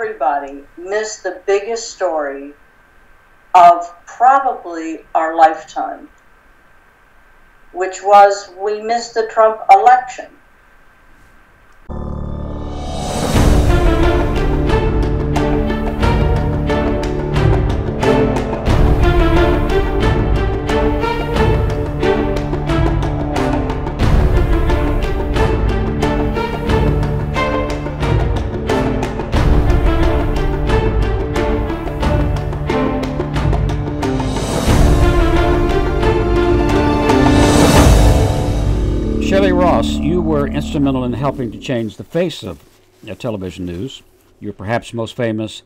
everybody missed the biggest story of probably our lifetime, which was we missed the Trump election. Shelley Ross, you were instrumental in helping to change the face of television news. You're perhaps most famous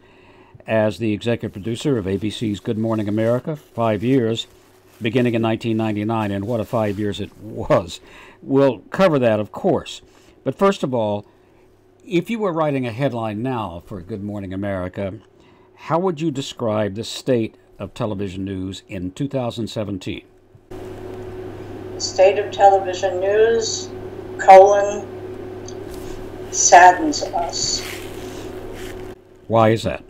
as the executive producer of ABC's Good Morning America, 5 years, beginning in 1999, and what a 5 years it was. We'll cover that, of course. But first of all, if you were writing a headline now for Good Morning America, how would you describe the state of television news in 2017? State of television news, saddens us. Why is that?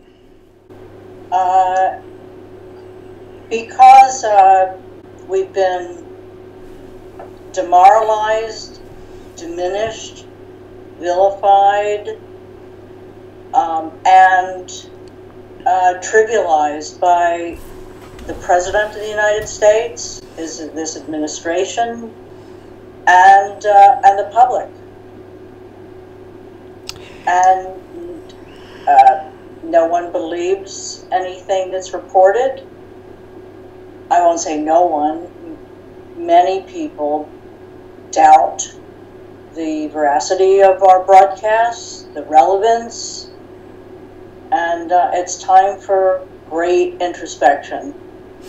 Because we've been demoralized, diminished, vilified, and trivialized by the President of the United States, this administration, and the public. And no one believes anything that's reported. I won't say no one. Many people doubt the veracity of our broadcasts, the relevance, and it's time for great introspection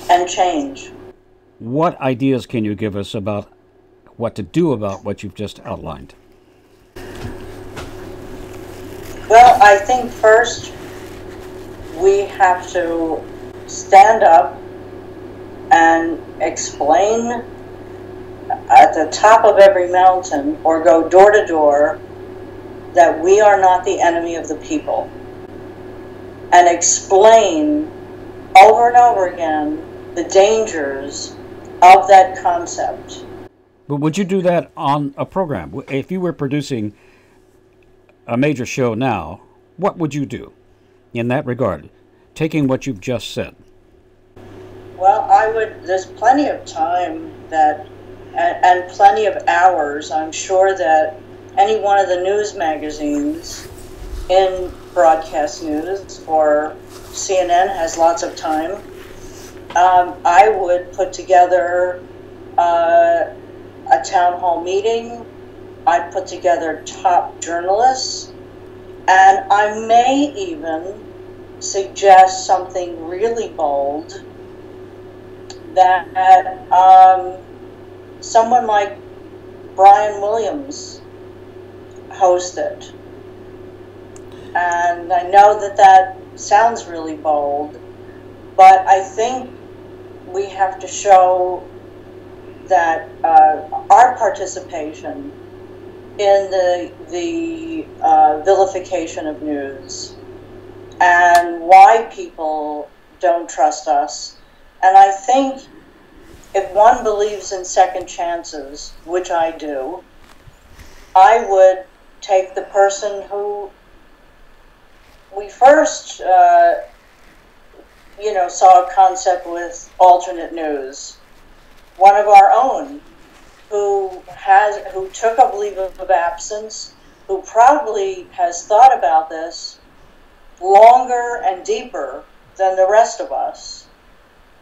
and change. What ideas can you give us about what to do about what you've just outlined? Well, I think first we have to stand up and explain at the top of every mountain or go door to door that we are not the enemy of the people, and explain over and over again the dangers of that concept. But would you do that on a program? If you were producing a major show now, what would you do in that regard, taking what you've just said? Well, there's plenty of time and plenty of hours. I'm sure that any one of the news magazines in broadcast news, or CNN has lots of time. I would put together a town hall meeting. I'd put together top journalists, and I may even suggest something really bold that someone like Brian Williams hosted. And I know that sounds really bold, but I think we have to show that our participation in the vilification of news and why people don't trust us. And I think if one believes in second chances, which I do, I would take the person who we first saw a concept with alternate news, one of our own, who took a leave of absence, who probably has thought about this longer and deeper than the rest of us.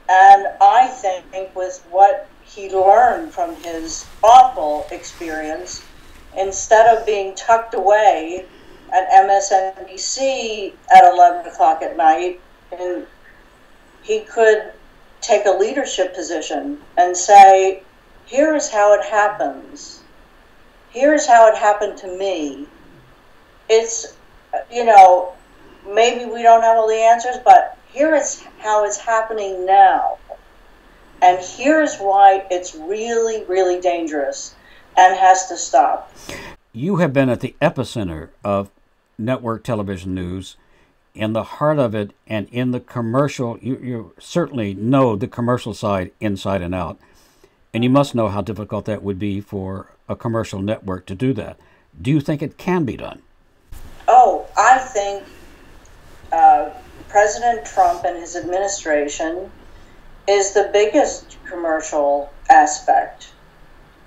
And I think with what he learned from his awful experience, instead of being tucked away at MSNBC at 11 o'clock at night, and he could take a leadership position and say, here's how it happens. Here's how it happened to me. It's, maybe we don't have all the answers, but here is how it's happening now. And here's why it's really, really dangerous and has to stop. You have been at the epicenter of network television news in the heart of it and in the commercial, you certainly know the commercial side inside and out. And you must know how difficult that would be for a commercial network to do that. Do you think it can be done? Oh, I think President Trump and his administration is the biggest commercial aspect.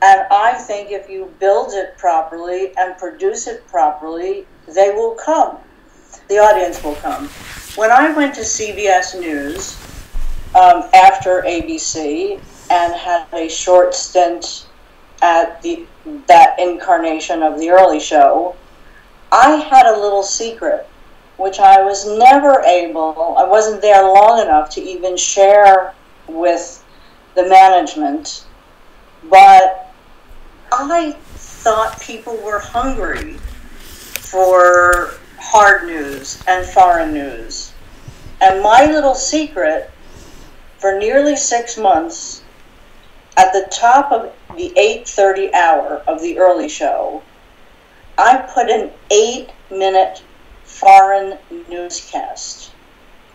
And I think if you build it properly and produce it properly, they will come. The audience will come. When I went to CBS News after ABC and had a short stint at that incarnation of the early show, I had a little secret, which I was never able, I wasn't there long enough to even share with the management, but I thought people were hungry for hard news and foreign news. And my little secret, for nearly 6 months, at the top of the 8:30 hour of the early show, I put an 8-minute foreign newscast.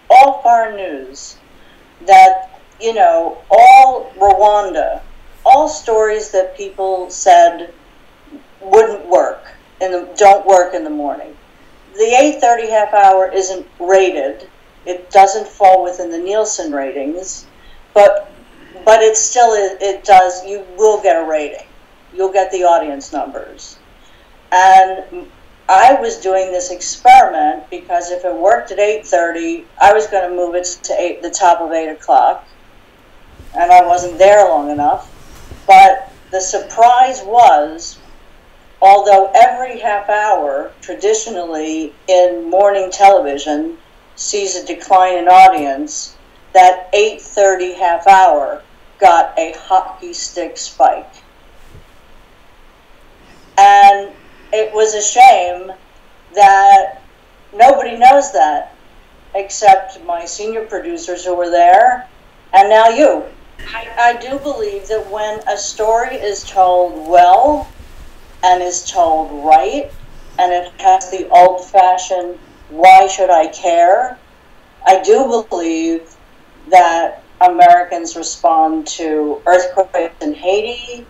All foreign news. That, all Rwanda, all stories that people said wouldn't work, don't work in the morning. The 8:30 half hour isn't rated. It doesn't fall within the Nielsen ratings, but it still it does. You will get a rating. You'll get the audience numbers. And I was doing this experiment because if it worked at 8:30, I was going to move it to the top of 8 o'clock, and I wasn't there long enough. But the surprise was, although every half hour traditionally in morning television sees a decline in audience, that 8:30 half hour got a hockey stick spike. And it was a shame that nobody knows that except my senior producers who were there, and now you. I do believe that when a story is told well and is told right, and it has the old-fashioned, why should I care? I do believe that Americans respond to earthquakes in Haiti.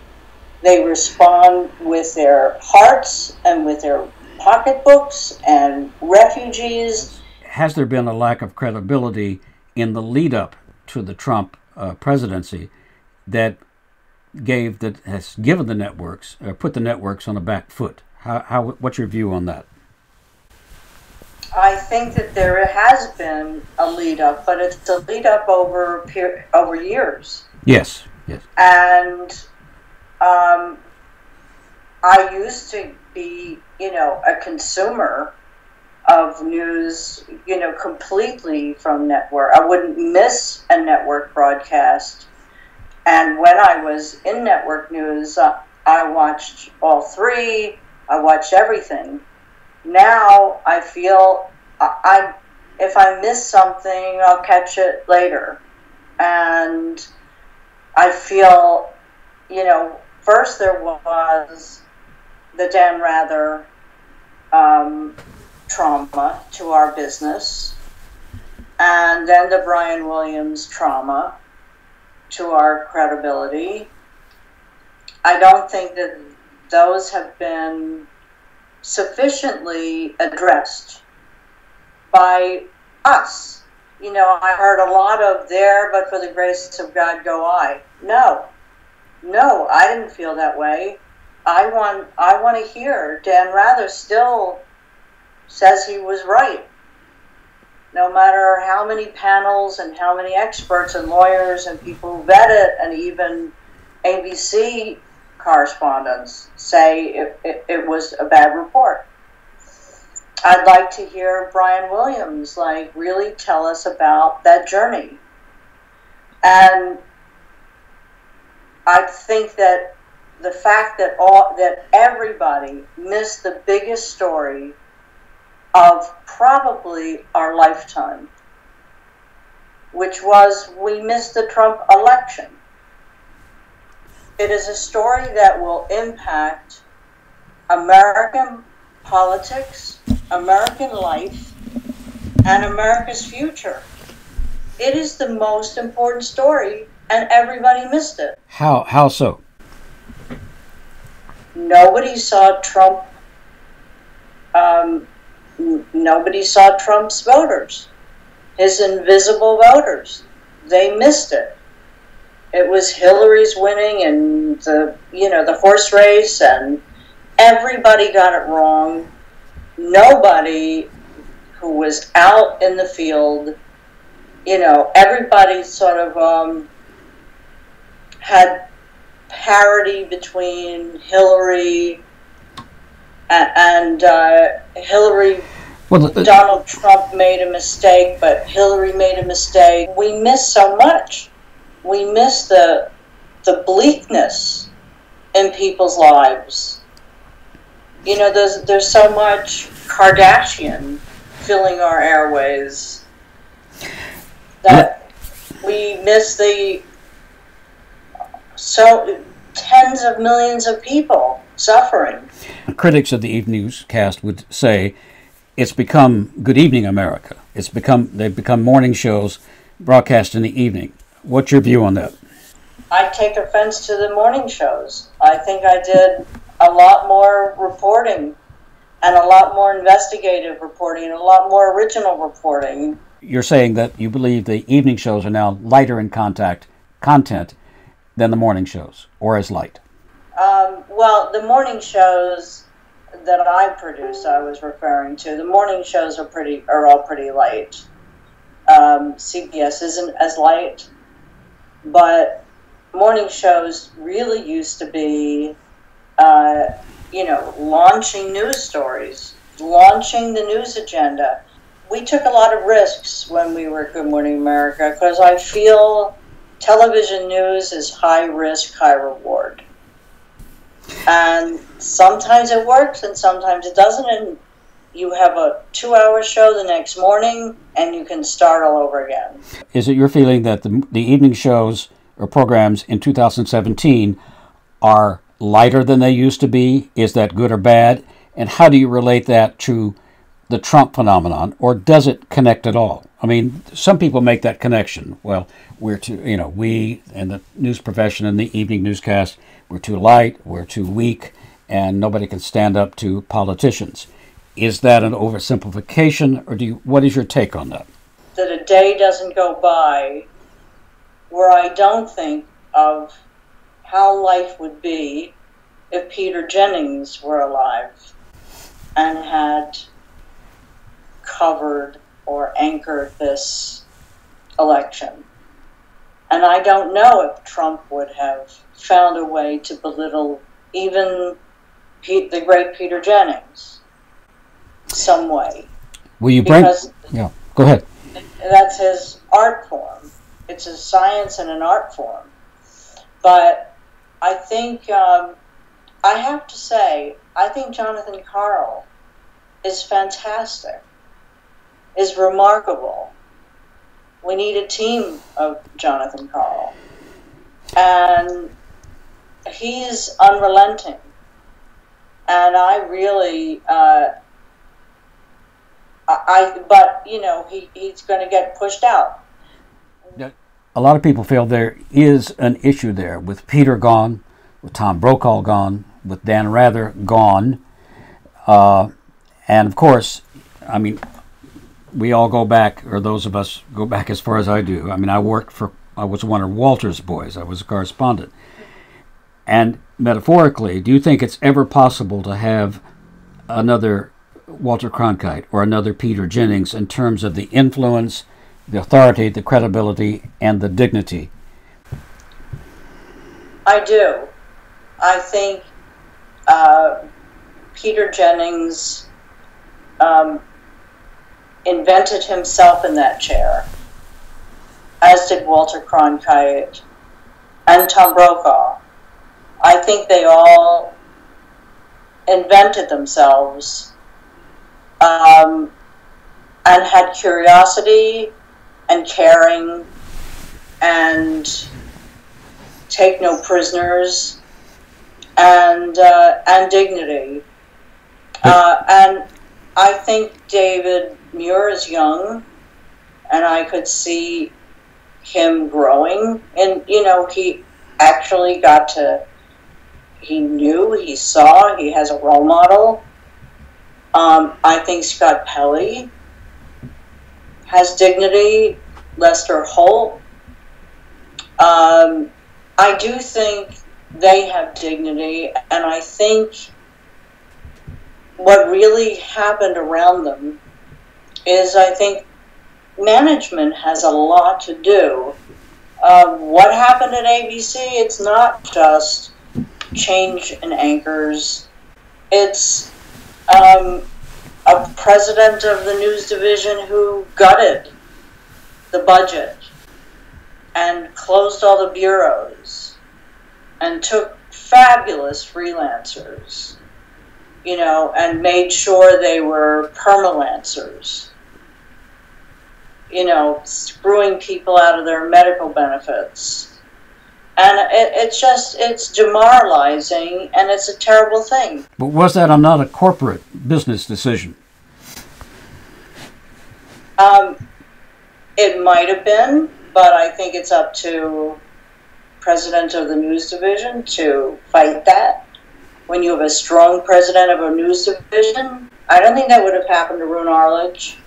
They respond with their hearts and with their pocketbooks and refugees. Has there been a lack of credibility in the lead up to the Trump presidency that has given the networks, put the networks on the back foot? What's your view on that? I think that there has been a lead up, but it's a lead up over years. Yes. And I used to be, a consumer of news, completely from network. I wouldn't miss a network broadcast. And when I was in network news, I watched all three. I watched everything. Now I feel if I miss something, I'll catch it later. And I feel, first there was the Dan Rather trauma to our business, and then the Brian Williams trauma to our credibility. I don't think that those have been sufficiently addressed by us. I heard a lot of there, but for the grace of God go I. No, I didn't feel that way. I want to hear Dan Rather still says he was right. No matter how many panels and how many experts and lawyers and people who vet it, and even ABC correspondents say it was a bad report. I'd like to hear Brian Williams really tell us about that journey. And I think that the fact that everybody missed the biggest story of probably our lifetime, which was we missed the Trump election. It is a story that will impact American politics, American life, and America's future. It is the most important story, and everybody missed it. How so? Nobody saw Trump. Nobody saw Trump's voters, his invisible voters. They missed it. It was Hillary's winning, and the horse race, and everybody got it wrong. Nobody who was out in the field, everybody sort of had parity between Hillary and Hillary. Well, Donald Trump made a mistake, but Hillary made a mistake. We miss so much. We miss the bleakness in people's lives. There's so much Kardashian filling our airways that we miss tens of millions of people suffering. Critics of the evening newscast would say it's become Good Evening America. They've become morning shows broadcast in the evening. What's your view on that? I take offense to the morning shows. I think I did a lot more reporting and a lot more investigative reporting and a lot more original reporting. You're saying that you believe the evening shows are now lighter in content than the morning shows, or as light? Well, the morning shows that I produce, I was referring to. The morning shows are all pretty light. CBS isn't as light, but morning shows really used to be, launching news stories, launching the news agenda. We took a lot of risks when we were Good Morning America because I feel television news is high risk, high reward. And sometimes it works and sometimes it doesn't, and you have a 2-hour show the next morning and you can start all over again. Is it your feeling that the evening shows or programs in 2017 are lighter than they used to be? Is that good or bad? And how do you relate that to the Trump phenomenon, or does it connect at all? I mean, some people make that connection. Well, we and the news profession and the evening newscast, we're too light, we're too weak, and nobody can stand up to politicians. Is that an oversimplification, or what is your take on that? That a day doesn't go by where I don't think of how life would be if Peter Jennings were alive and had covered or anchored this election. And I don't know if Trump would have found a way to belittle even the great Peter Jennings some way. Will you bring... Yeah, go ahead. That's his art form. It's a science and an art form. But I think, I have to say, I think Jonathan Karl is fantastic, is remarkable. We need a team of Jonathan Karl. And he's unrelenting. And I really, he's going to get pushed out. A lot of people feel there is an issue there with Peter gone, with Tom Brokaw gone, with Dan Rather gone. And of course, I mean, we all go back, or those of us go back as far as I do. I mean, I was one of Walter's boys. I was a correspondent. And metaphorically, do you think it's ever possible to have another Walter Cronkite or another Peter Jennings in terms of the influence, the authority, the credibility, and the dignity? I do. I think Peter Jennings invented himself in that chair, as did Walter Cronkite and Tom Brokaw. I think they all invented themselves and had curiosity and caring and take no prisoners and dignity. And I think David Muir is young, and I could see him growing. And, he actually he knew, he saw, he has a role model. I think Scott Pelley has dignity, Lester Holt. I do think they have dignity, and I think what really happened around them is, I think management has a lot to do. What happened at ABC, it's not just change in anchors. It's a president of the news division who gutted the budget and closed all the bureaus and took fabulous freelancers, and made sure they were permalancers, screwing people out of their medical benefits. And it's demoralizing, and it's a terrible thing. But was that not a corporate business decision? It might have been, but I think it's up to president of the news division to fight that. When you have a strong president of a news division, I don't think that would have happened to Roone Arledge.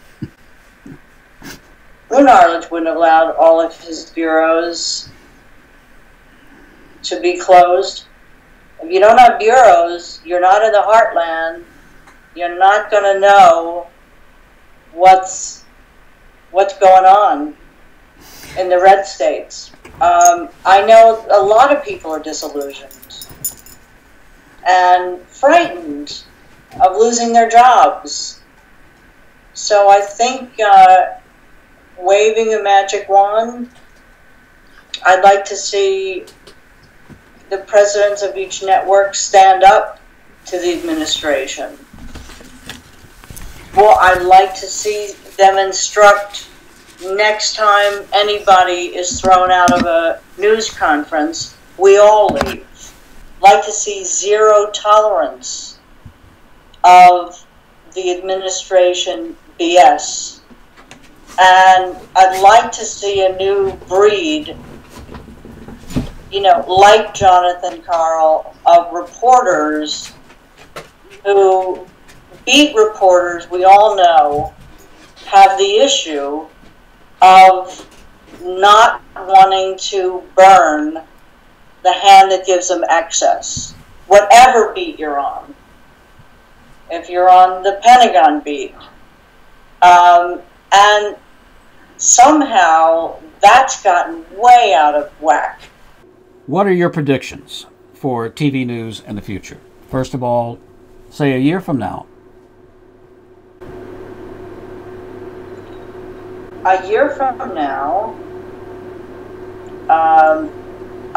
Roone Arledge wouldn't have allowed all of his bureaus to be closed. If you don't have bureaus, you're not in the heartland. You're not going to know what's going on in the red states. I know a lot of people are disillusioned and frightened of losing their jobs. So I think waving a magic wand, I'd like to see the presidents of each network stand up to the administration. Well, I'd like to see them instruct next time anybody is thrown out of a news conference, we all leave. Like to see zero tolerance of the administration BS. And I'd like to see a new breed, like Jonathan Karl, of reporters who, beat reporters, we all know, have the issue of not wanting to burn the hand that gives them access, whatever beat you're on. If you're on the Pentagon beat. And somehow that's gotten way out of whack. What are your predictions for TV news in the future? First of all, say a year from now. A year from now,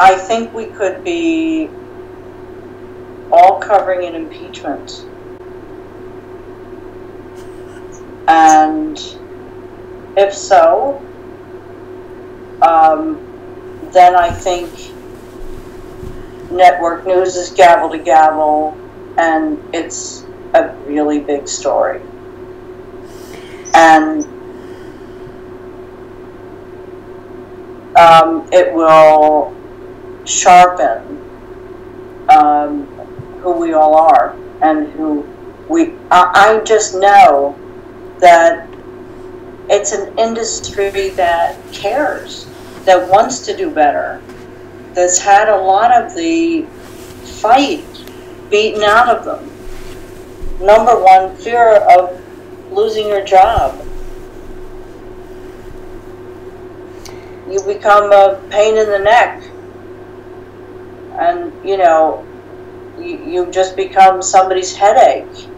I think we could be all covering an impeachment. And if so, then I think network news is gavel to gavel, and it's a really big story. And it will sharpen who we all are and who I just know that it's an industry that cares, that wants to do better, that's had a lot of the fight beaten out of them. Number one, fear of losing your job. You become a pain in the neck, and you just become somebody's headache.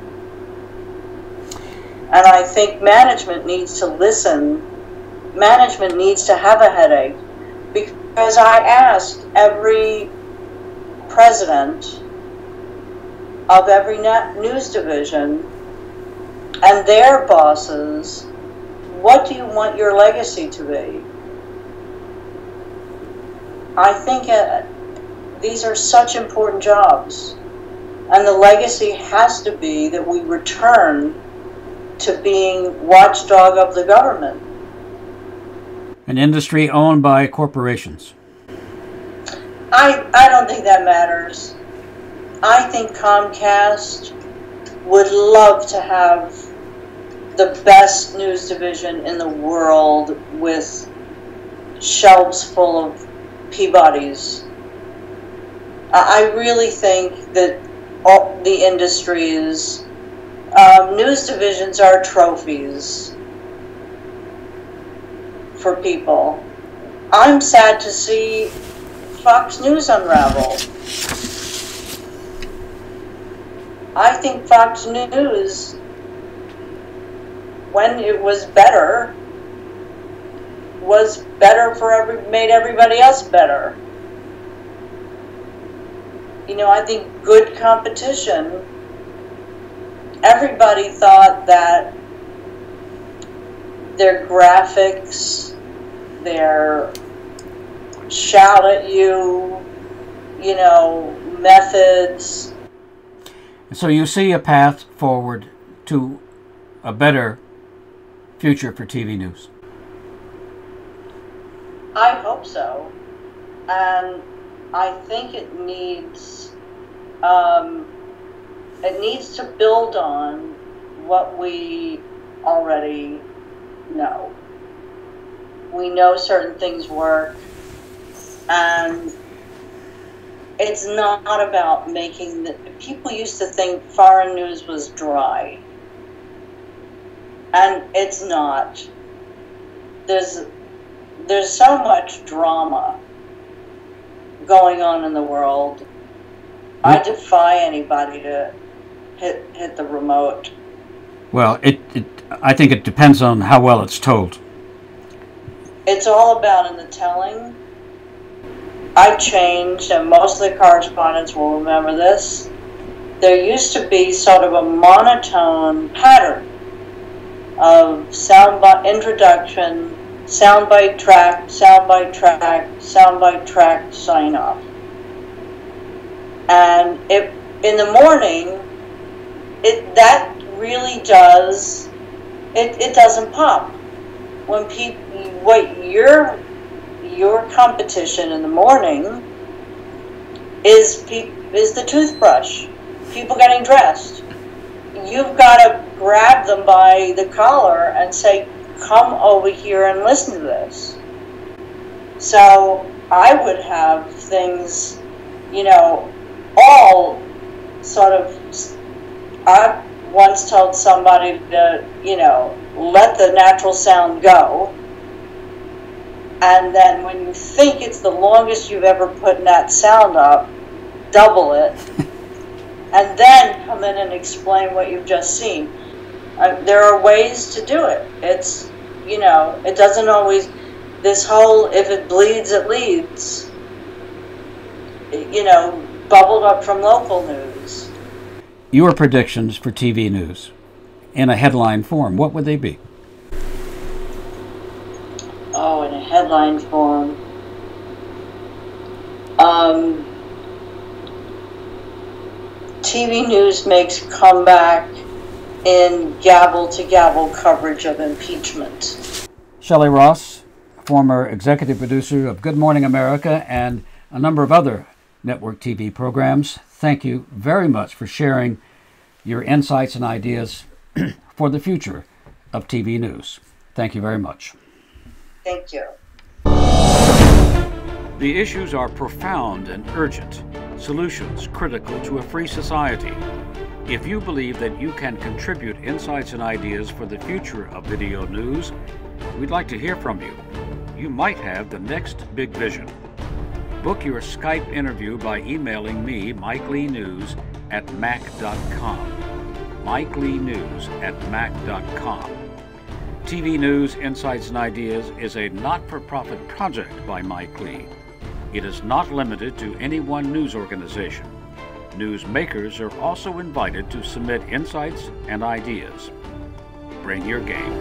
And I think management needs to listen. Management needs to have a headache, because I asked every president of every news division and their bosses, what do you want your legacy to be? I think these are such important jobs, and the legacy has to be that we return to being watchdog of the government. An industry owned by corporations. I don't think that matters. I think Comcast would love to have the best news division in the world with shelves full of Peabodys. I really think that all the industries, news divisions are trophies for people. I'm sad to see Fox News unravel. I think Fox News, when it was better made everybody else better. You know, I think good competition. Everybody thought that their graphics, their shout at you, you know, methods. So you see a path forward to a better future for TV news? I hope so. And I think it needs to build on what we already know. We know certain things work, and it's not about making the... People used to think foreign news was dry, and it's not. There's so much drama going on in the world. I defy anybody to hit the remote. Well, I think it depends on how well it's told. It's all about in the telling. I changed, and most of the correspondents will remember this. There used to be sort of a monotone pattern of soundbite introduction, soundbite track, soundbite track, soundbite track, sign off. And in the morning, that really does, it doesn't pop. When your competition in the morning is the toothbrush, people getting dressed. You've got to grab them by the collar and say, come over here and listen to this. So I would have things, you know, all sort of... I once told somebody to, you know, let the natural sound go, and then when you think it's the longest you've ever put that sound up, double it, and then come in and explain what you've just seen. There are ways to do it. It's, you know, it doesn't always, this whole, if it bleeds, it leads, you know, bubbled up from local news. Your predictions for TV news in a headline form, what would they be? Oh, in a headline form. TV news makes comeback in gavel-to-gavel coverage of impeachment. Shelley Ross, former executive producer of Good Morning America and a number of other network TV programs, thank you very much for sharing your insights and ideas for the future of TV news. Thank you very much. Thank you. The issues are profound and urgent, solutions critical to a free society. If you believe that you can contribute insights and ideas for the future of video news, we'd like to hear from you. You might have the next big vision. Book your Skype interview by emailing me, mikeleenews@mac.com. mikeleenews@mac.com. TV News, Insights and Ideas is a not-for-profit project by Mike Lee. It is not limited to any one news organization. Newsmakers are also invited to submit insights and ideas. Bring your game.